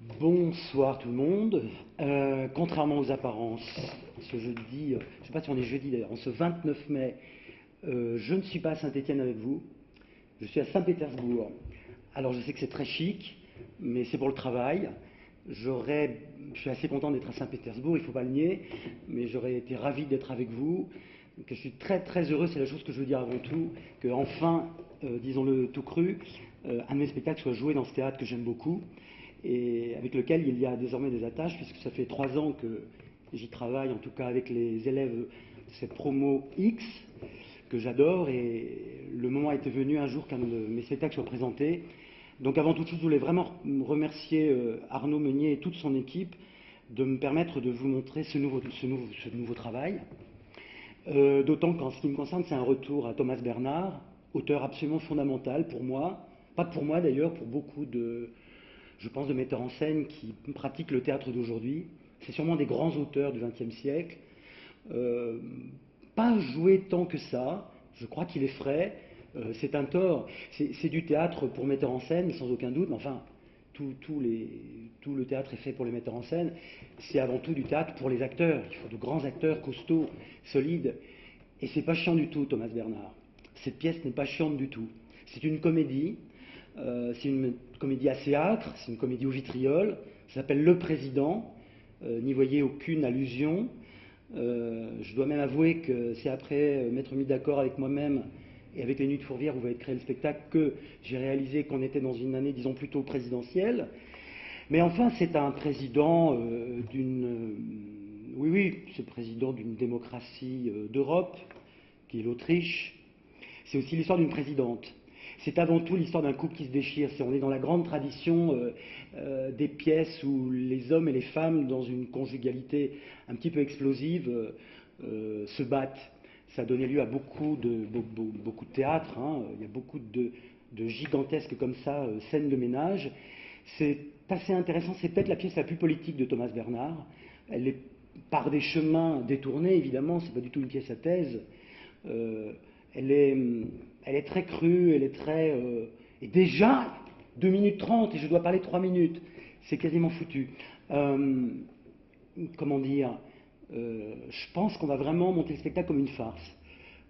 Bonsoir tout le monde. Contrairement aux apparences, ce jeudi, je ne sais pas si on est jeudi d'ailleurs, en ce 29 mai, je ne suis pas à Saint-Étienne avec vous, je suis à Saint-Pétersbourg. Alors je sais que c'est très chic, mais c'est pour le travail. Je suis assez content d'être à Saint-Pétersbourg, il ne faut pas le nier, mais j'aurais été ravi d'être avec vous. Donc, je suis très très heureux, c'est la chose que je veux dire avant tout, que enfin, disons-le tout cru, un de mes spectacles soit joué dans ce théâtre que j'aime beaucoup et avec lequel il y a désormais des attaches, puisque ça fait 3 ans que j'y travaille, en tout cas avec les élèves de cette promo X, que j'adore, et le moment était venu un jour qu'un de mes spectacles soit présenté. Donc avant toute chose, je voulais vraiment remercier Arnaud Meunier et toute son équipe de me permettre de vous montrer ce nouveau travail. D'autant qu'en ce qui me concerne, c'est un retour à Thomas Bernard, auteur absolument fondamental pour moi, pas pour moi d'ailleurs, pour beaucoup je pense, de metteurs en scène qui pratiquent le théâtre d'aujourd'hui. C'est sûrement des grands auteurs du XXe siècle. Euh, Pas joué tant que ça, je crois qu'il est frais, c'est un tort. C'est du théâtre pour metteurs en scène, sans aucun doute, mais enfin, tout le théâtre est fait pour les metteurs en scène. C'est avant tout du théâtre pour les acteurs. Il faut de grands acteurs, costauds, solides. Et c'est pas chiant du tout, Thomas Bernard. Cette pièce n'est pas chiante du tout. C'est une comédie, c'est une comédie assez âcre, c'est une comédie au vitriol, ça s'appelle Le Président, n'y voyez aucune allusion. Je dois même avouer que c'est après m'être mis d'accord avec moi-même et avec les Nuits de Fourvière où va être créé le spectacle que j'ai réalisé qu'on était dans une année, disons, plutôt présidentielle. Mais enfin, c'est un président oui, oui, c'est le président d'une démocratie d'Europe, qui est l'Autriche. C'est aussi l'histoire d'une présidente. C'est avant tout l'histoire d'un couple qui se déchire. On est dans la grande tradition des pièces où les hommes et les femmes, dans une conjugalité un petit peu explosive, se battent. Ça a donné lieu à beaucoup de théâtre. Hein. Il y a beaucoup de gigantesques comme ça, scènes de ménage. C'est assez intéressant. C'est peut-être la pièce la plus politique de Thomas Bernard. Elle est par des chemins détournés, évidemment. C'est pas du tout une pièce à thèse. Euh, elle est, elle est très crue, elle est très. Et déjà, 2 minutes 30 et je dois parler 3 minutes. C'est quasiment foutu. Euh, comment dire Je pense qu'on va vraiment monter le spectacle comme une farce,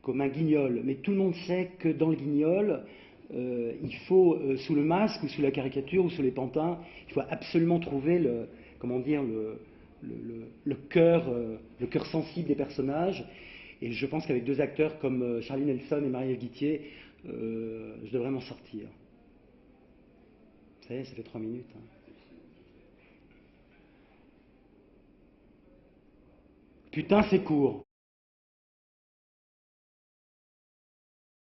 comme un guignol. Mais tout le monde sait que dans le guignol, il faut, sous le masque ou sous la caricature ou sous les pantins, il faut absolument trouver comment dire, le cœur sensible des personnages. Et je pense qu'avec deux acteurs comme Charlie Nelson et Marie-Ève Guittier, je devrais m'en sortir. Ça y est, ça fait 3 minutes. Hein. Putain, c'est court.